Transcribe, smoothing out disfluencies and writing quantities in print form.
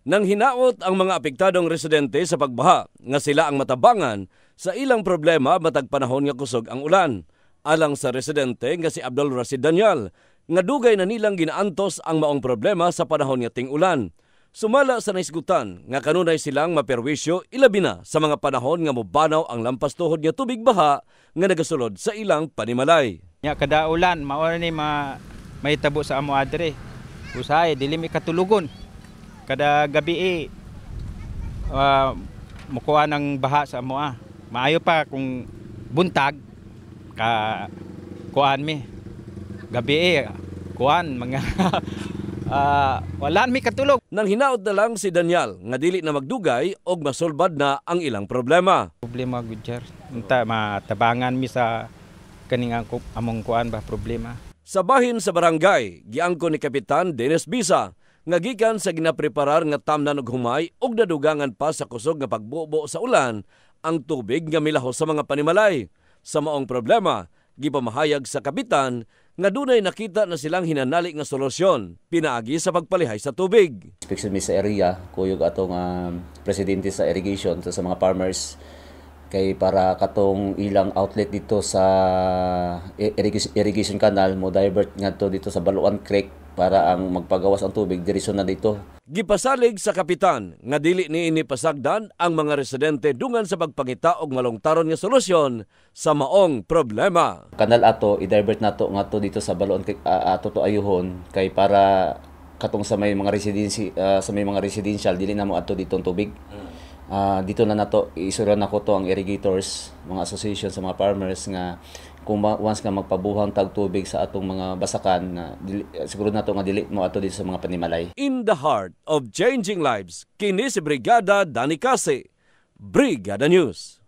Nang hinaot ang mga apektadong residente sa pagbaha nga sila ang matabangan sa ilang problema matag panahon nga kusog ang ulan. Alang sa residente nga si Abdul Rashid Daniel, nga dugay na nilang ginaantos ang maong problema sa panahon nga ting-ulan. Sumala sa naisgutan nga kanunay silang maperwisyo ilabi na sa mga panahon nga mobanaw ang lampas tuhod nga tubig baha nga nagasulod sa ilang panimalay. Nya kada ulan mao ni mahitabo sa amo adre. Usahay dili mi katulugon. Kada gabi mukuha ng baha sa amo. Maayo pa kung buntag ka kuan mi. Gabi kuan mga wala mi katulog. Nang hinaot na lang si Daniel nga dili na magdugay og masulbad na ang ilang problema. Problema gud sir. Unta matabangan mi sa kaning among kuan ba problema. Sa bahin sa barangay, giangko ni Kapitan Dennis Bisa nga gikan sa ginapreparar nga tamnan og humay og nadugangan pa sa kusog nga pagbubo sa ulan ang tubig nga milahos sa mga panimalay. Sa maong problema, gipamahayag sa kapitan nga dunay nakita na silang hinanali nga solusyon pinaagi sa pagpalihay sa tubig. Especially sa area, kuyog atong presidente sa irrigation sa mga farmers kay para katong ilang outlet dito sa irrigation canal mo divert ngadto dito sa Baluan Creek para ang magpagawas ang tubig diretso na dito. Gipasalig sa kapitan nga dili ni pasagdan ang mga residente dungan sa pagpangita og malungtaron nga solusyon sa maong problema. Kanal ato i-divert nato ngadto dito sa Baluan Creek ato to ayuhon kay para katong sa may mga residential dili na mo ato dito ang tubig. Dito na nato isuran nako to ang irrigators, mga association sa mga farmers nga kung once nga magpabuhang tag tubig sa atong mga basakan na siguro nato nga dili mo ato dito sa mga panimalay. In the heart of changing lives, kini si Brigada Dani Case, Brigada News.